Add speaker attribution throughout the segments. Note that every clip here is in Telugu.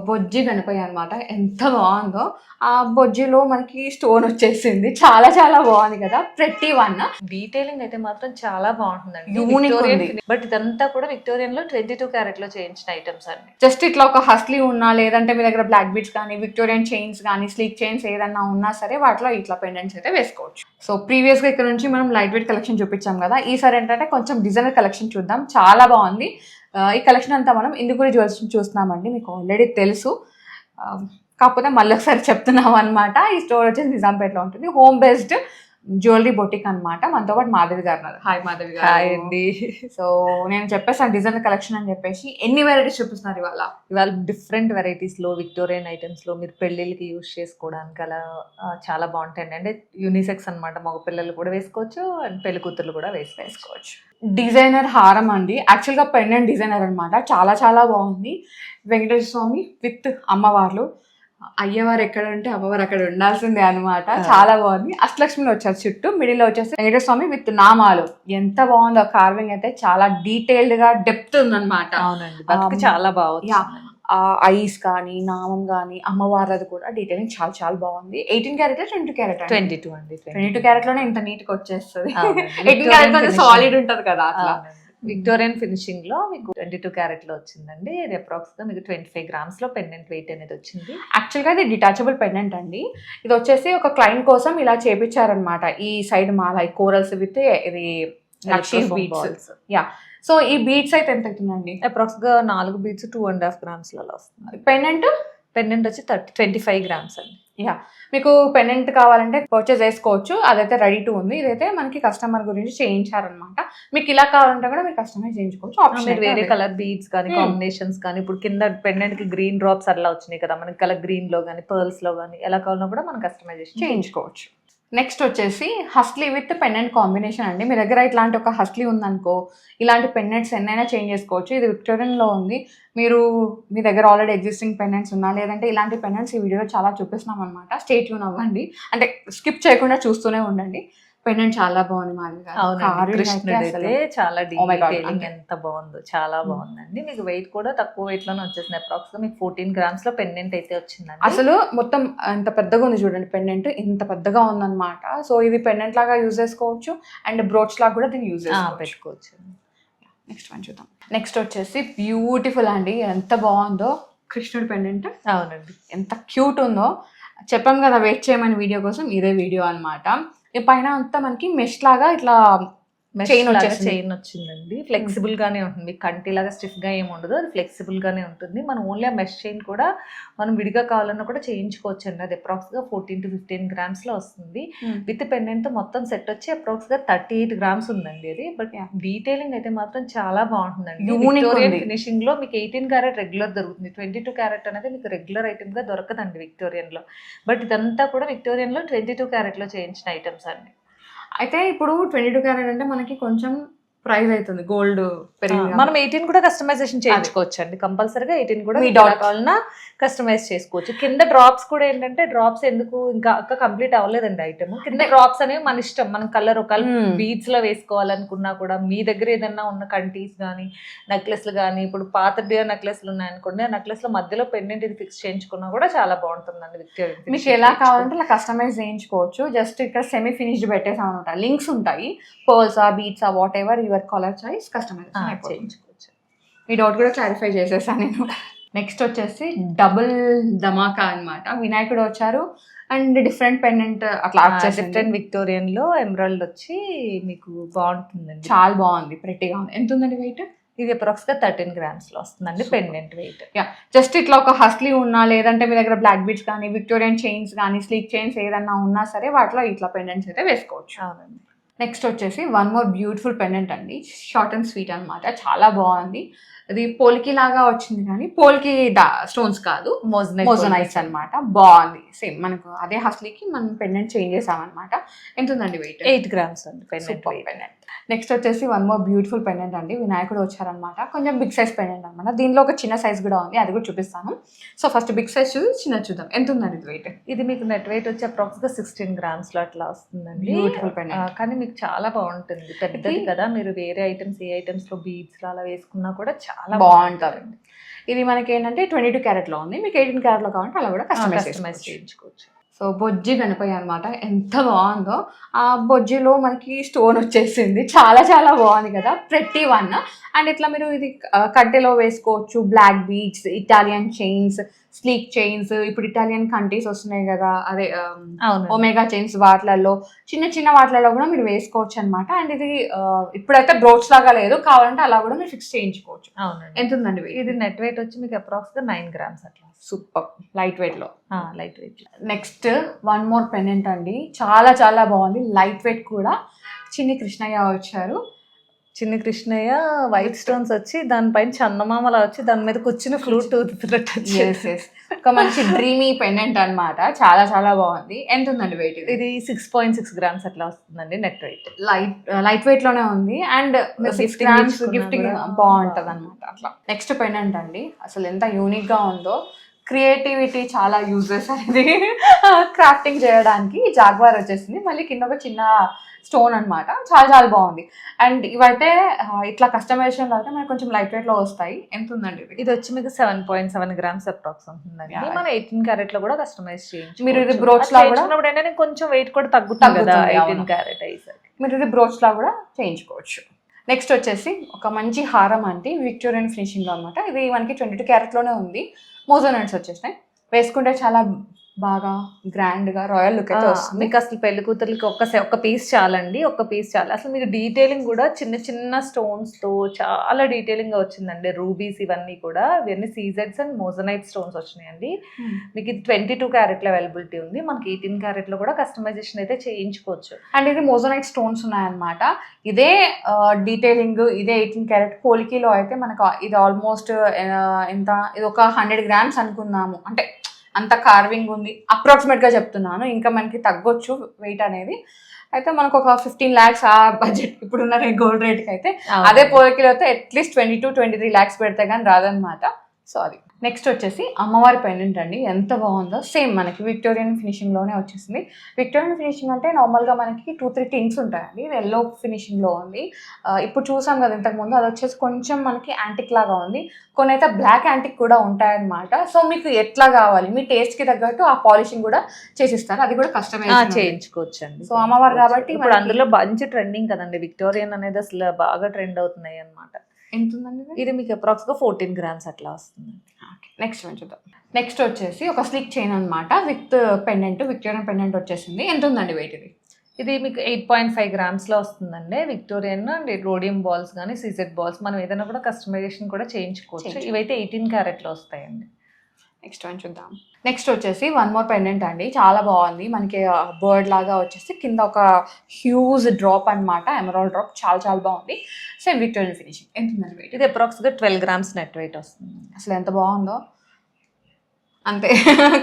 Speaker 1: బొజ్జి గణపయ్య అనమాట. ఎంత బాగుందో. ఆ బొజ్జిలో మనకి స్టోన్ వచ్చేసింది. చాలా చాలా బాగుంది కదా. ప్రతి వన్
Speaker 2: డీటెయిలింగ్ అయితే మాత్రం చాలా బాగుంటుందండి.
Speaker 1: యూనిక్ ఉంది.
Speaker 2: బట్ ఇదంతా కూడా విక్టోరియన్ లో 22 క్యారెట్ లో చేయించిన ఐటమ్స్ అండి.
Speaker 1: జస్ట్ ఇట్లా ఒక హస్లీ ఉన్నా, లేదంటే మీ దగ్గర బ్లాక్ బీడ్స్ కానీ, విక్టోరియన్ చైన్స్ కానీ, స్లీక్ చైన్స్ ఏదన్నా ఉన్నా సరే వాటిలో ఇట్లా పెండెంట్స్ అయితే వేసుకోవచ్చు. సో ప్రీవియస్ గా ఇక్కడ నుంచి మనం లైట్ వెయిట్ కలెక్షన్ చూపించాం కదా. ఈసారి ఏంటంటే కొంచెం డిజైనర్ కలెక్షన్ చూద్దాం. చాలా బాగుంది. ఈ కలెక్షన్ అంతా మనం ఇందుకూరి జ్యువెల్స్ చూస్తున్నామండి. మీకు ఆల్రెడీ తెలుసు, కాకపోతే మళ్ళీ ఒకసారి చెప్తున్నాం అనమాట. ఈ స్టోర్ వచ్చేసి నిజాంపేటలో ఉంటుంది. హోమ్ బేస్డ్ జ్యువెలరీ బొటిక్ అనమాట. మనతో పాటు మాధవి గారు ఉన్నారు. హాయ్ మాధవి గారు.
Speaker 2: హాయ్ అండి.
Speaker 1: సో నేను చెప్పేసాను డిజైనర్ కలెక్షన్ అని చెప్పేసి. ఎన్ని వెరైటీస్ చూపిస్తున్నారు
Speaker 2: ఇవాళ డిఫరెంట్ వెరైటీస్ లో విక్టోరియన్ ఐటమ్స్ లో మీరు పెళ్లిళ్ళకి యూజ్ చేసుకోవడానికి అలా చాలా బాగుంటాయండి. అంటే యూనిసెక్స్ అనమాట. మగ పిల్లలు కూడా వేసుకోవచ్చు అండ్ పెళ్లి కూతుర్లు కూడా వేసుకోవచ్చు.
Speaker 1: డిజైనర్ హారం అండి. యాక్చువల్గా పెండెంట్ డిజైనర్ అనమాట. చాలా చాలా బాగుంది. వెంకటేశ్వర స్వామి విత్ అమ్మవార్లు. అయ్యవారు ఎక్కడ ఉంటే అమ్మవారు అక్కడ ఉండాల్సిందే అనమాట. చాలా బాగుంది. అష్టలక్ష్మిలో వచ్చారు చుట్టూ. మిడిల్ లో వచ్చేసి వెంకటేశ్వర స్వామి విత్ నామాలు. ఎంత బాగుందో. కార్వింగ్ అయితే చాలా డీటెయిల్డ్ గా డెప్త్ ఉందన్నమాట.
Speaker 2: చాలా బాగుంది.
Speaker 1: ఐస్ కానీ, నామం కానీ, అమ్మవారిది కూడా డీటెయిలింగ్ చాలా చాలా బాగుంది. 18 క్యారెట్ 22 క్యారెట్
Speaker 2: 22 అండి.
Speaker 1: 22 క్యారెట్ లోనే ఇంత నీట్ గా వచ్చేస్తుంది. 18 క్యారెట్ కొంచెం సాలిడ్ ఉంటది కదా అట్లా.
Speaker 2: విక్టోరియన్ ఫినిషింగ్ లో మీకు 22 క్యారెట్ లో వచ్చిందండి. ఇది అప్రాక్స్ గా మీకు 25 గ్రామ్స్ లో పెండెంట్ వెయిట్ అనేది వచ్చింది.
Speaker 1: యాక్చువల్ గా ఇది డిటాచబుల్ పెండెంట్ అండి. ఇది వచ్చేసి ఒక క్లయింట్ కోసం ఇలా చేపించారనమాట. ఈ సైడ్ మాల ఈ కోరల్స్ విత్ ఇది లక్షీ బీడ్స్. యా. సో ఈ బీడ్స్ అయితే ఎంత అవుతుందండి?
Speaker 2: అప్రాక్స్ గా 4 బీడ్స్ 2.5 గ్రామ్స్ లలో వస్తుంది. పెండెంట్ వచ్చి 25 గ్రామ్స్ అండి.
Speaker 1: యా. మీకు పెండెంట్ కావాలంటే పర్చేస్ చేసుకోవచ్చు. అదైతే రెడీ టు ఉంది. ఇదైతే మనకి కస్టమర్ గురించి చేయించారనమాట. మీకు ఇలా కావాలంటే కూడా మీరు కస్టమైజ్ చేయించుకోవచ్చు.
Speaker 2: ఆప్షన్ వేరే కలర్ బీడ్స్ కానీ కాంబినేషన్స్ కానీ, ఇప్పుడు కింద పెండెంట్ కి గ్రీన్ డ్రాప్స్ అట్లా వచ్చినాయి కదా, మనకి కలర్ గ్రీన్ లో కానీ పర్ల్స్ లో కానీ ఎలా కావాలన్నా కూడా మనం కస్టమైజేషన్ చేయించుకోవచ్చు.
Speaker 1: నెక్స్ట్ వచ్చేసి హస్లీ విత్ పెండెంట్ కాంబినేషన్ అండి. మీ దగ్గర ఇట్లాంటి ఒక హస్లీ ఉందనుకో, ఇలాంటి పెండెంట్స్ ఎన్నైనా చేంజ్ చేసుకోవచ్చు. ఇది విక్టోరియన్లో ఉంది. మీరు మీ దగ్గర ఆల్రెడీ ఎగ్జిస్టింగ్ పెండెంట్స్ ఉన్నా, లేదంటే ఇలాంటి పెండెంట్స్ ఈ వీడియోలో చాలా చూపిస్తున్నాం అనమాట. స్టే ట్యూన్ అవ్వండి, అంటే స్కిప్ చేయకుండా చూస్తూనే ఉండండి. పెండెంట్ చాలా బాగుంది మాది.
Speaker 2: చాలా డీటెయిలింగ్ ఎంత బాగుందో, చాలా బాగుందండి. మీకు వెయిట్ కూడా తక్కువ వెయిట్ లోనే వచ్చేసింది. అప్రాక్స్ గా మీకు 14 గ్రామ్స్ లో పెండెంట్ అయితే వచ్చిందండి.
Speaker 1: అసలు మొత్తం ఎంత పెద్దగా ఉంది చూడండి. పెండెంట్ ఇంత పెద్దగా ఉందన్నమాట. సో ఇది పెండెంట్ లాగా యూజ్ చేసుకోవచ్చు అండ్ బ్రోచ్ లాగా కూడా దీన్ని యూజ్
Speaker 2: పెట్టుకోవచ్చు.
Speaker 1: నెక్స్ట్ వన్ చూద్దాం. నెక్స్ట్ వచ్చేసి బ్యూటిఫుల్ అండి. ఎంత బాగుందో కృష్ణుడి పెండెంట్.
Speaker 2: అవునండి,
Speaker 1: ఎంత క్యూట్ ఉందో. చెప్పాం కదా వెయిట్ చేయమని వీడియో కోసం, ఇదే వీడియో అనమాట. ఈ పైన అంతా మనకి మెష్ లాగా ఇట్లా
Speaker 2: చైన్ వచ్చిందండి. ఫ్లెక్సిబుల్ గానే ఉంటుంది. మీకు కంటి లాగా స్టిఫ్ గా ఏమి ఉండదు, అది ఫ్లెక్సిబుల్ గానే ఉంటుంది. మనం ఓన్లీ ఆ మెష్ చైన్ కూడా మనం విడిగా కావాలన్నా కూడా చేయించుకోవచ్చు అండి. అది అప్రాక్స్ గా 14 to 15 గ్రామ్స్ లో వస్తుంది. విత్ పెండెంట్ తో మొత్తం సెట్ వచ్చి అప్రాక్స్ గా 38 గ్రామ్స్ ఉందండి. అది బట్ డీటెయిలింగ్ అయితే మాత్రం చాలా బాగుంటుందండి. విక్టోరియన్ ఫినిషింగ్ లో మీకు 18 క్యారెట్ రెగ్యులర్ దొరుకుతుంది. 22 క్యారెట్ అనేది మీకు రెగ్యులర్ ఐటమ్ గా దొరకదండి విక్టోరియన్ లో. బట్ ఇదంతా కూడా విక్టోరియన్ లో 22 క్యారెట్ లో చేయించిన ఐటమ్స్ అండి.
Speaker 1: అయితే ఇప్పుడు 22 క్యారెట్ అంటే మనకి కొంచెం ప్రైస్ అవుతుంది. గోల్డ్ పెరిగింది.
Speaker 2: మనం 18 కూడా కస్టమైజేషన్ చేయించుకోవచ్చు అండి. కంపల్సరీగా 18 కూడా మీ కావాలన్నా కస్టమైజ్ చేసుకోవచ్చు. కింద డ్రాప్స్ కూడా ఏంటంటే, డ్రాప్స్ ఎందుకు ఇంకా కంప్లీట్ అవ్వలేదండి ఐటమ్. కింద డ్రాప్స్ అనేవి మన ఇష్టం. మనం కలర్ ఒక బీడ్స్ లో వేసుకోవాలనుకున్నా కూడా, మీ దగ్గర ఏదన్నా ఉన్న కంటీస్ కానీ నెక్లెస్లు కానీ, ఇప్పుడు పాత నెక్లెస్లు ఉన్నాయనుకోండి, ఆ నెక్లెస్ లో మధ్యలో పెండెంట్ ఇది ఫిక్స్ చేయించుకున్నా కూడా చాలా బాగుంటుందండి.
Speaker 1: మీకు ఎలా కావాలంటే అలా కస్టమైజ్ చేయించుకోవచ్చు. జస్ట్ ఇక్కడ సెమీ ఫినిష్డ్ పెట్టేసాం అనమాట. లింక్స్ ఉంటాయి. Pearls beads whatever your colour choice customise చేయించుకోవచ్చు. ఈ డౌట్ కూడా క్లారిఫై చేసేసాను నేను. నెక్స్ట్ వచ్చేసి డబుల్ ధమాకా అనమాట. వినాయకుడు వచ్చారు అండ్ డిఫరెంట్ పెండెంట్ అట్లా
Speaker 2: డిఫరెంట్ విక్టోరియన్ లో ఎమరాల్డ్ వచ్చి మీకు బాగుంటుందండి.
Speaker 1: చాలా బాగుంది, ప్రెట్టీగా ఉంది. ఎంత ఉందండి వెయిట్?
Speaker 2: ఇది అప్రాక్స్ గా 13 గ్రామ్స్ లో వస్తుందండి పెండెంట్ వెయిట్.
Speaker 1: యా. జస్ట్ ఇట్లా ఒక హస్లీ ఉన్నా, లేదంటే మీ దగ్గర బ్లాక్ బీడ్స్ కానీ, విక్టోరియన్ చైన్స్ కానీ, స్లీక్ చైన్స్ ఏదన్నా ఉన్నా సరే వాటిలో ఇట్లా పెండెంట్స్ అయితే వేసుకోవచ్చు.
Speaker 2: అవునండి.
Speaker 1: నెక్స్ట్ వచ్చేసి వన్ మోర్ బ్యూటిఫుల్ పెండెంట్ అండి. షార్ట్ అండ్ స్వీట్ అనమాట. చాలా బాగుంది. ఇది పోల్కి లాగా వచ్చింది కానీ పోల్కి స్టోన్స్ కాదు, మోజనైట్స్ అనమాట. బాగుంది. సేమ్ మనకు అదే హస్లీకి మనం పెండెంట్ చేంజ్ చేసామన్నమాట. ఎంత ఉందండి వెయిట్?
Speaker 2: 8 గ్రామ్స్ అండి పెండెంట్.
Speaker 1: నెక్స్ట్ వచ్చేసి వన్ మోర్ బ్యూటిఫుల్ పెండెంట్ అండి. వినాయకుడు వచ్చారనమాట. కొంచెం బిగ్ సైజ్ పెండెంట్ అనమాట. దీనిలో ఒక చిన్న సైజ్ కూడా ఉంది, అది కూడా చూపిస్తాను. సో ఫస్ట్ బిగ్ సైజ్ చూసి చిన్న చూద్దాం. ఎంత ఉందండి ఇది వెయిట్?
Speaker 2: ఇది మీకు నెట్ వెయిట్ వచ్చి అప్రాక్స్ గా 16 గ్రామ్స్ లో అట్లా వస్తుందండి.
Speaker 1: బ్యూటిఫుల్ పెండెంట్,
Speaker 2: కానీ మీకు చాలా బాగుంటుంది. పెద్దది కదా, మీరు వేరే ఐటమ్స్ ఏ ఐటమ్స్ లో బీడ్స్ లో అలా వేసుకున్నా కూడా చాలా
Speaker 1: బాగుంటుంది. ఇది మనకి ఏంటంటే 22 క్యారెట్లో ఉంది, మీకు 18 క్యారెట్లో కావాలంటే అలా కూడా
Speaker 2: కస్టమైజ్
Speaker 1: కస్టమైజ్
Speaker 2: చేయించుకోవచ్చు.
Speaker 1: సో బొజ్జి గణపయ్య అనమాట, ఎంత బాగుందో. ఆ బొజ్జిలో మనకి స్టోన్ వచ్చేసింది, చాలా చాలా బాగుంది కదా, ప్రతి వన్. అండ్ ఇట్లా మీరు ఇది కట్టెలో వేసుకోవచ్చు, black beads, Italian chains, sleek chains, ఇప్పుడు ఇటాలియన్ కంట్రీస్ వస్తున్నాయి కదా, అదే ఒమేగా చైన్స్, వాటిలలో చిన్న చిన్న వాటిలలో కూడా మీరు వేసుకోవచ్చు అనమాట. అండ్ ఇది ఇప్పుడైతే బ్రోచ్ లాగా లేదు, కావాలంటే అలా కూడా మీరు ఫిక్స్ చేయించుకోవచ్చు.
Speaker 2: అవునండి.
Speaker 1: ఎంత ఉందండి weight?
Speaker 2: ఇది నెట్ వెయిట్ వచ్చి మీకు అప్రాక్స్గా 9 grams అట్లా.
Speaker 1: సూపర్ లైట్ వెయిట్ లో.
Speaker 2: Light weight.
Speaker 1: Next one more pendant అండి, చాలా చాలా బాగుంది, లైట్ వెయిట్ కూడా. చిన్ని కృష్ణయ్య వచ్చారు.
Speaker 2: చిన్న కృష్ణయ్య వైట్ స్టోన్స్ వచ్చి దానిపైన చందమామలా వచ్చి దాని మీద కూర్చుని ఫ్లూట్ ఊదుతున్నట్టు.
Speaker 1: ఒక మంచి డ్రీమీ పెండెంట్ అన్నమాట, చాలా చాలా బాగుంది. ఎంత ఉందండి వెయిట్?
Speaker 2: ఇది 6.6 grams అట్లా వస్తుందండి నెట్ వెయిట్.
Speaker 1: లైట్ వెయిట్ లోనే ఉంది. అండ్ 6 grams గిఫ్టింగ్ బాగుంటది అనమాట అట్లా. నెక్స్ట్ పెండెంట్ అండి, అసలు ఎంత యూనిక్ గా ఉందో. క్రియేటివిటీ చాలా యూజెస్ అనేది క్రాఫ్టింగ్ చేయడానికి. జాగ్వార్ వచ్చేసింది, మళ్ళీ కింద ఒక చిన్న స్టోన్ అనమాట, చాలా చాలా బాగుంది. అండ్ ఇవైతే ఇట్లా కస్టమైజేషన్ లో అయితే మనకి కొంచెం లైట్ వెయిట్ లో వస్తాయి. ఎంత ఉందండి ఇది?
Speaker 2: ఇది వచ్చి మీకు 7.7 grams అప్రాక్స్ ఉంటుందండి. మన 18 క్యారెట్ లో కూడా కస్టమైజ్ చేయించు.
Speaker 1: మీరు ఇది బ్రోచ్ లా కూడా
Speaker 2: ఏంటంటే కొంచెం వెయిట్ కూడా తగ్గుతుంది కదా 18 క్యారెట్ అయ్యేసరికి.
Speaker 1: మీరు ఇది బ్రోచ్ లా కూడా చేయించుకోవచ్చు. నెక్స్ట్ వచ్చేసి ఒక మంచి హారం అంటే విక్టోరియన్ ఫినిషింగ్ లో అనమాట. ఇది మనకి 22 క్యారెట్ లోనే ఉంది. మోజోనట్స్ వచ్చేసినాయి, వేసుకుంటే చాలా బాగా గ్రాండ్ గా రాయల్ లుక్ అయితే వస్తుంది.
Speaker 2: మీకు అసలు పెళ్లి కూతురికి ఒక్క పీస్ చాలండి, ఒక్క పీస్ చాలు. అసలు మీకు డీటెయిలింగ్ కూడా చిన్న చిన్న స్టోన్స్ తో చాలా డీటెయిలింగ్ గా వచ్చిందండి. రూబీస్ ఇవన్నీ కూడా, ఇవన్నీ సీజెడ్స్ అండ్ మోజనైట్ స్టోన్స్ వచ్చినాయండి. మీకు ఇది 22 క్యారెట్ లో అవైలబిలిటీ ఉంది. మనకి 18 క్యారెట్ లో కూడా కస్టమైజేషన్ అయితే చేయించుకోవచ్చు.
Speaker 1: అండ్ ఇది మోజనైట్ స్టోన్స్ ఉన్నాయన్నమాట. ఇదే డీటెయిలింగ్, ఇదే 18 క్యారెట్. పోలికీలో అయితే మనకు ఇది ఆల్మోస్ట్ ఎంత, ఇది ఒక 100 grams అనుకుందాము, అంటే అంత కార్వింగ్ ఉంది అప్రాక్సిమేట్ గా చెప్తున్నాను. ఇంకా మనకి తగ్గొచ్చు వెయిట్ అనేది. అయితే మనకు ఒక 15 lakhs ఆ బడ్జెట్ ఇప్పుడున్న గోల్డ్ రేట్ కి అయితే. అదే పోలికీలో అయితే అట్లీస్ట్ 22-23 lakhs పెడితే కానీ రాదనమాట. సో అది. నెక్స్ట్ వచ్చేసి అమ్మవారి పెండెంట్ అండి, ఎంత బాగుందో. సేమ్ మనకి విక్టోరియన్ ఫినిషింగ్ లోనే వచ్చేసింది. విక్టోరియన్ ఫినిషింగ్ అంటే నార్మల్ గా మనకి 2-3 టింగ్స్ ఉంటాయండి. ఇది ఎల్లో ఫినిషింగ్ లో ఉంది. ఇప్పుడు చూసాం కదా ఇంతకు ముందు, అది వచ్చేసి కొంచెం మనకి యాంటిక్ లాగా ఉంది. కొన్ని అయితే బ్లాక్ యాంటిక్ కూడా ఉంటాయన్నమాట. సో మీకు ఎట్లా కావాలి, మీ టేస్ట్ కి తగ్గట్టు ఆ పాలిషింగ్ కూడా చేసిస్తారు, అది కూడా కస్టమైజ్
Speaker 2: చేయించుకోవచ్చు అండి.
Speaker 1: సో అమ్మవారు కాబట్టి
Speaker 2: ఇప్పుడు అందులో మంచి ట్రెండింగ్ కదండి, విక్టోరియన్ అనేది అసలు బాగా ట్రెండ్ అవుతున్నాయి అనమాట.
Speaker 1: ఎంత ఉందండి
Speaker 2: ఇది? మీకు అప్రాక్స్గా 14 grams అట్లా వస్తుంది.
Speaker 1: నెక్స్ట్ చూద్దాం. నెక్స్ట్ వచ్చేసి ఒక స్లిక్ చైన్ అనమాట విత్ పెండెంట్, విక్టోరియన్ పెండెంట్ వచ్చేసింది. ఎంత ఉందండి వెయిట్ ఇది?
Speaker 2: ఇది మీకు 8.5 grams లో వస్తుందండి. విక్టోరియన్ అండ్ రోడియం బాల్స్ కానీ సీజెడ్ బాల్స్ మనం ఏదైనా కూడా కస్టమైజేషన్ కూడా చేయించుకోవచ్చు. ఇవైతే 18 క్యారెట్ లో వస్తాయండి.
Speaker 1: నెక్స్ట్ వన్ చూద్దాం. నెక్స్ట్ వచ్చేసి వన్ మోర్ పెండెంట్ అండి, చాలా బాగుంది. మనకి బర్డ్ లాగా వచ్చేసి కింద ఒక హ్యూజ్ డ్రాప్ అనమాట, ఎమరాల్డ్ డ్రాప్, చాలా చాలా బాగుంది. Same Victorian finishing. ఎంత ఉందండి వెయిట్?
Speaker 2: ఇది అప్రాక్స్గా 12 grams నెట్ వెయిట్ వస్తుంది.
Speaker 1: అసలు ఎంత బాగుందో అంతే.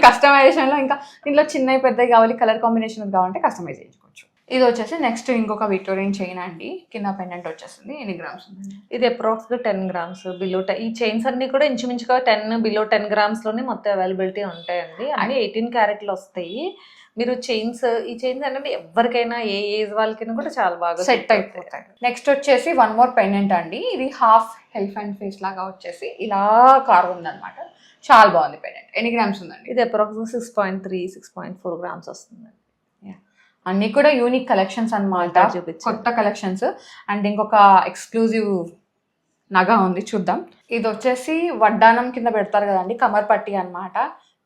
Speaker 1: కస్టమైజేషన్లో ఇంకా దీంట్లో చిన్నవి పెద్దవి కావాలి, కలర్ కాంబినేషన్ కావాలంటే కస్టమైజ్ చేయించుకోవచ్చు. ఇది వచ్చేసి నెక్స్ట్ ఇంకొక విక్టోరియన్ చైన్ అండి, కింద పెండెంట్ వచ్చేసింది. ఎన్ని గ్రామ్స్ ఉంది?
Speaker 2: ఇది అప్రాక్స్గా 10 grams బిలో. ఈ చైన్స్ అన్ని కూడా ఇంచుమించుగా 10 grams లోనే మొత్తం అవైలబిలిటీ ఉంటాయండి. అన్ని 18 క్యారెట్లు వస్తాయి. మీరు ఈ చైన్స్ అనేది ఎవరికైనా ఏ ఏజ్ వాళ్ళకైనా కూడా చాలా బాగా
Speaker 1: సెట్ అయిపోతాయి. నెక్స్ట్ వచ్చేసి వన్ మోర్ పెండెంట్ అండి, ఇది హాఫ్ ఎలిఫెంట్ ఫేస్ లాగా వచ్చేసి ఇలా కార్వ్ ఉందన్నమాట, చాలా బాగుంది పెండెంట్. ఎన్ని గ్రామ్స్ ఉందండి?
Speaker 2: ఇది అప్రాక్సిమేట్ 6.3-6.4 grams వస్తుంది.
Speaker 1: అన్ని కూడా యూనిక్ కలెక్షన్స్ అన్నమాట, కొత్త కలెక్షన్స్. అండ్ ఇంకొక ఎక్స్క్లూజివ్ నగ ఉంది, చూద్దాం. ఇది వచ్చేసి వడ్డానం కింద పెడతారు కదండి, కమర్ పట్టి అన్నమాట.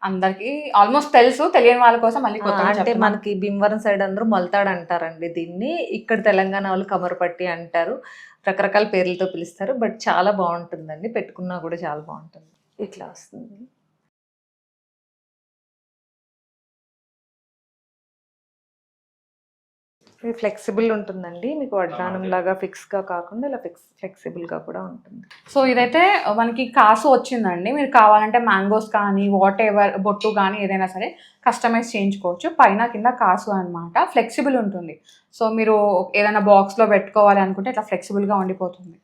Speaker 1: అందరికి ఆల్మోస్ట్ తెలుసు, తెలియని వాళ్ళ కోసం మళ్ళీ కొత్త.
Speaker 2: అంటే మనకి భీమవరం సైడ్ అందరూ మొలతాడు అంటారండి దీన్ని, ఇక్కడ తెలంగాణ వాళ్ళు కమర్ పట్టి అంటారు. రకరకాల పేర్లతో పిలుస్తారు, బట్ చాలా బాగుంటుందండి, పెట్టుకున్నా కూడా చాలా బాగుంటుంది. ఇట్లా వస్తుంది. ఇది ఫ్లెక్సిబుల్ ఉంటుందండి, మీకు వడ్డానం లాగా ఫిక్స్గా కాకుండా ఇలా ఫ్లెక్సిబుల్గా కూడా ఉంటుంది.
Speaker 1: సో ఇదైతే మనకి కాసు వచ్చిందండి, మీరు కావాలంటే మ్యాంగోస్ కానీ వాట్ ఎవర్ బొట్టు కానీ ఏదైనా సరే కస్టమైజ్ చేయించుకోవచ్చు. పైన కింద కాసు అనమాట, ఫ్లెక్సిబుల్ ఉంటుంది. సో మీరు ఏదైనా బాక్స్లో పెట్టుకోవాలి అనుకుంటే ఇట్లా ఫ్లెక్సిబుల్గా ఉండిపోతుంది.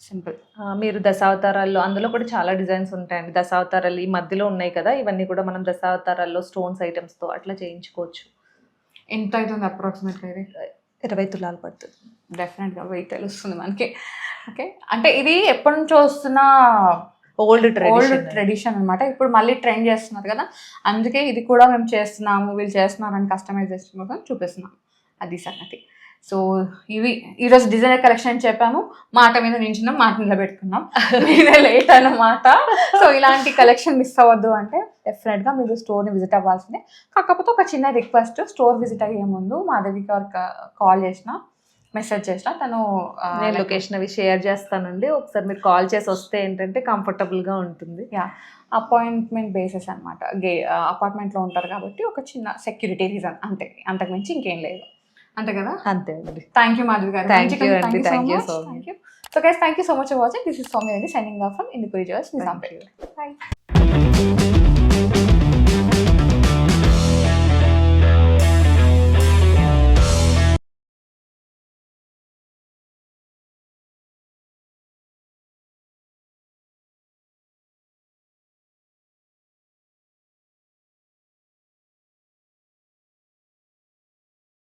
Speaker 1: సింపుల్.
Speaker 2: మీరు దశావతారాల్లో అందులో కూడా చాలా డిజైన్స్ ఉంటాయండి. దశావతారాలు ఈ మధ్యలో ఉన్నాయి కదా, ఇవన్నీ కూడా మనం దశావతారాల్లో స్టోన్స్ ఐటమ్స్తో అట్లా చేయించుకోవచ్చు.
Speaker 1: ఎంత అవుతుంది అప్రాక్సిమేట్గా? ఇది
Speaker 2: 20 తులాలు పడుతుంది.
Speaker 1: డెఫినెట్గా వెయిట్ తెలుస్తుంది మనకి. ఓకే, అంటే ఇది ఎప్పటి నుంచో వస్తున్న
Speaker 2: ఓల్డ్
Speaker 1: ఓల్డ్
Speaker 2: ట్రెడిషన్.
Speaker 1: ట్రెడిషన్ అనమాట. ఇప్పుడు మళ్ళీ ట్రెండ్ చేస్తున్నారు కదా, అందుకే ఇది కూడా మేము చేస్తున్నాము, వీళ్ళు చేస్తున్నారని కస్టమైజేషన్ కోసం చూపిస్తున్నాం. అది సంగతి. సో ఇవి ఈరోజు డిజైనర్ కలెక్షన్ అని చెప్పాము, మాట మీద నించున్నాం, మాట నిలబెట్టుకున్నాం. మీదే లేట్ అన్నమాట. సో ఇలాంటి కలెక్షన్ మిస్ అవ్వద్దు అంటే డెఫినెట్గా మీరు స్టోర్ని విజిట్ అవ్వాల్సిందే. కాకపోతే ఒక చిన్న రిక్వెస్ట్, స్టోర్ విజిట్ అయ్యే ముందు మాధవికి కాల్ చేసిన, మెసేజ్ చేసిన, తను
Speaker 2: నేను లొకేషన్ అవి షేర్ చేస్తానండి. ఒకసారి మీరు కాల్ చేసి వస్తే ఏంటంటే కంఫర్టబుల్గా ఉంటుంది.
Speaker 1: అపాయింట్మెంట్ బేసిస్ అనమాట. అపార్ట్మెంట్లో ఉంటారు కాబట్టి ఒక చిన్న సెక్యూరిటీ రీజన్ అంతే, అంతకుమించి ఇంకేం లేదు. అంతే కదా.
Speaker 2: అంతే అండి.
Speaker 1: థ్యాంక్ యూ మాధవి గారు.
Speaker 2: Thank you అండి. Thank you so much.
Speaker 1: So guys, thank you so much for watching. This is Soumya Reddy signing off from Indukuri Jewels, Nizampet. Bye.